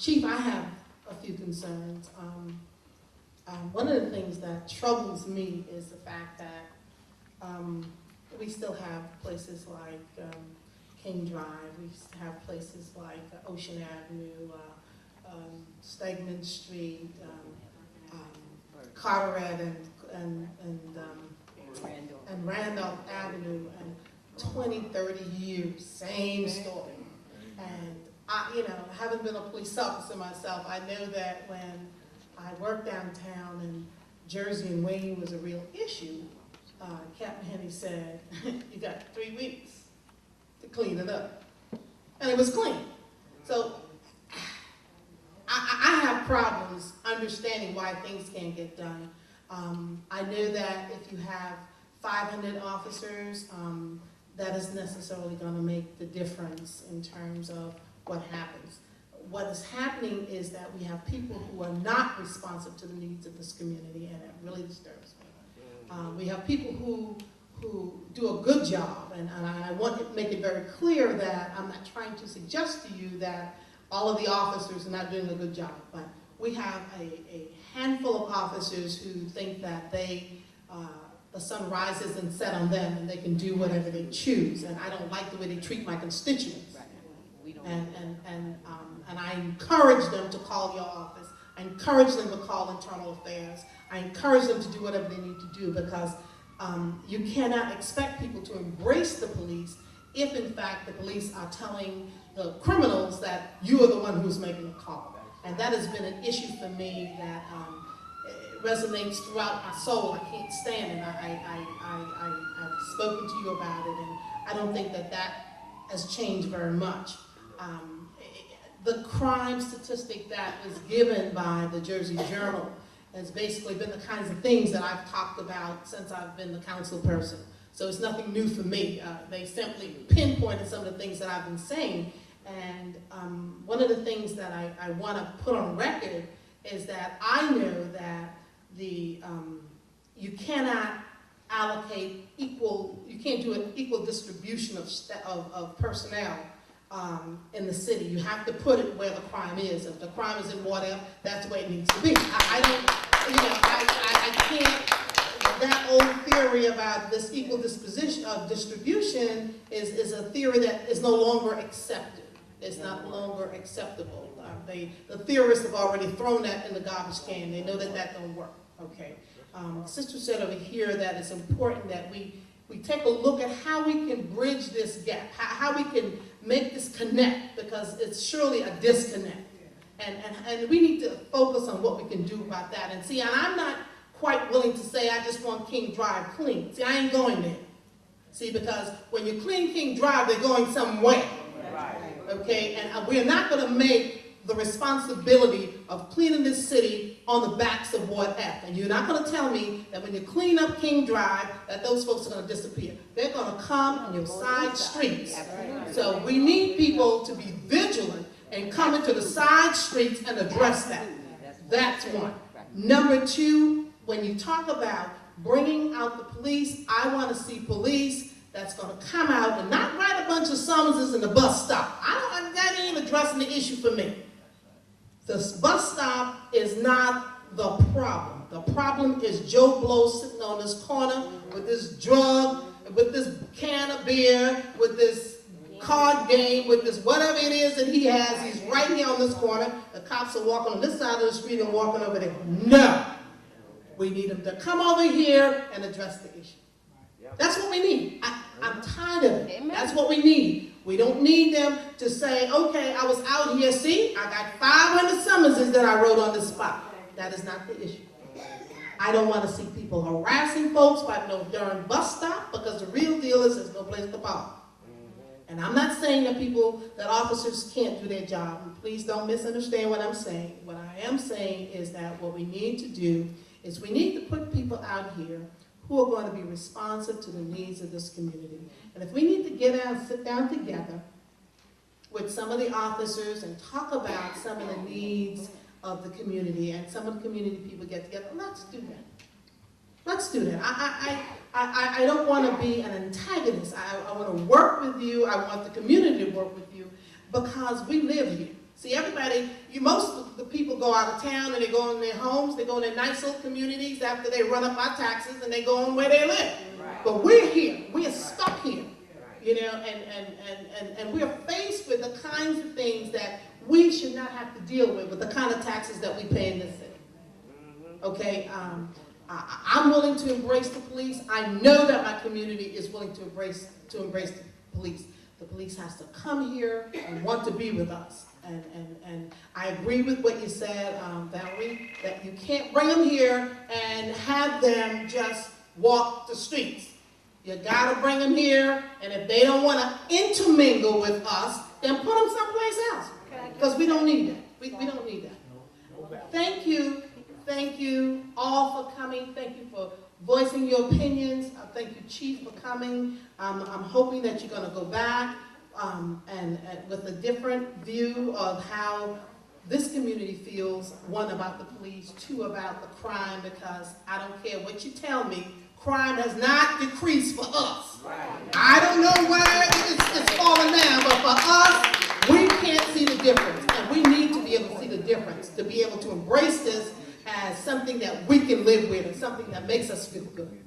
Chief, I have a few concerns. One of the things that troubles me is the fact that we still have places like King Drive, we have places like Ocean Avenue, Stegman Street, Carteret and Randolph Avenue, and 20, 30 years, same story. And I, having been a police officer myself, I know that when I worked downtown and Jersey and Wayne was a real issue, Captain Henny said, you got 3 weeks to clean it up. And it was clean. So I have problems understanding why things can't get done. I know that if you have 500 officers, that isn't necessarily going to make the difference in terms of what happens. What is happening is that we have people who are not responsive to the needs of this community, and it really disturbs me. We have people who do a good job, and I want to make it very clear that I'm not trying to suggest to you that all of the officers are not doing a good job, but we have a handful of officers who think that the sun rises and sets on them and they can do whatever they choose, and I don't like the way they treat my constituents. And I encourage them to call your office. I encourage them to call internal affairs. I encourage them to do whatever they need to do, because you cannot expect people to embrace the police if in fact the police are telling the criminals that you are the one who's making the call. And that has been an issue for me that resonates throughout my soul. I can't stand it. I've spoken to you about it, and I don't think that has changed very much. The crime statistic that was given by the Jersey Journal has basically been the kinds of things that I've talked about since I've been the council person. So it's nothing new for me. They simply pinpointed some of the things that I've been saying. And one of the things that I want to put on record is that I know that you cannot allocate you can't do an equal distribution of personnel in the city. You have to put it where the crime is. If the crime is in Wardell, that's the way it needs to be. I can't, that old theory about this equal distribution is a theory that is no longer accepted. It's not longer acceptable. The theorists have already thrown that in the garbage can. They know that don't work. Okay. Sister said over here that it's important that we take a look at how we can bridge this gap, how we can make this connect, because it's surely a disconnect. And we need to focus on what we can do about that. And see, and I'm not quite willing to say I just want King Drive clean. See, I ain't going there. See, because when you clean King Drive, they're going somewhere. Okay, and we're not going to make the responsibility of cleaning this city on the backs of Ward F. And you're not going to tell me that when you clean up King Drive that those folks are going to disappear. They're going to come on your side streets. So we need people to be vigilant and come into the side streets and address that. That's one. Number two, when you talk about bringing out the police, I want to see police that's going to come out and not write a bunch of summonses in the bus stop. That ain't addressing the issue for me. The bus stop is not the problem. The problem is Joe Blow sitting on this corner with this drug, with this can of beer, with this card game, with this whatever it is that he has. He's right here on this corner. The cops are walking on this side of the street and walking over there. No. We need them to come over here and address the issue. That's what we need. I'm tired of it. That's what we need. We don't need them to say, okay, I was out here, see, I got 500 summonses that I wrote on the spot. That is not the issue. I don't want to see people harassing folks by no darn bus stop, because the real deal is there's no place to park. And I'm not saying that officers can't do their job. And please don't misunderstand what I'm saying. What I am saying is that what we need to do is we need to put people out here who are going to be responsive to the needs of this community. And if we need to get out and sit down together with some of the officers and talk about some of the needs of the community, and some of the community people get together, let's do that. Let's do that. I don't want to be an antagonist. I want to work with you. I want the community to work with you, because we live here. See, everybody, most of the people go out of town and they go in their homes, they go in their nice little communities after they run up our taxes and they go on where they live. Right. But we're here, we are stuck here, you know, and we're faced with the kinds of things that we should not have to deal with the kind of taxes that we pay in this city. Okay, I'm willing to embrace the police. I know that my community is willing to embrace the police. The police has to come here and want to be with us. And I agree with what you said, Valerie, that you can't bring them here and have them just walk the streets. You gotta bring them here, and if they don't want to intermingle with us, then put them someplace else. Because we don't need that. We don't need that. Thank you. Thank you all for coming. Thank you for voicing your opinions. Thank you, Chief, for coming. I'm hoping that you're going to go back and with a different view of how this community feels, one, about the police, two, about the crime, because I don't care what you tell me, crime has not decreased for us. I don't know where it's falling down, but for us, we can't see the difference, and we need to be able to see the difference, to be able to embrace this as something that we can live with and something that makes us feel good.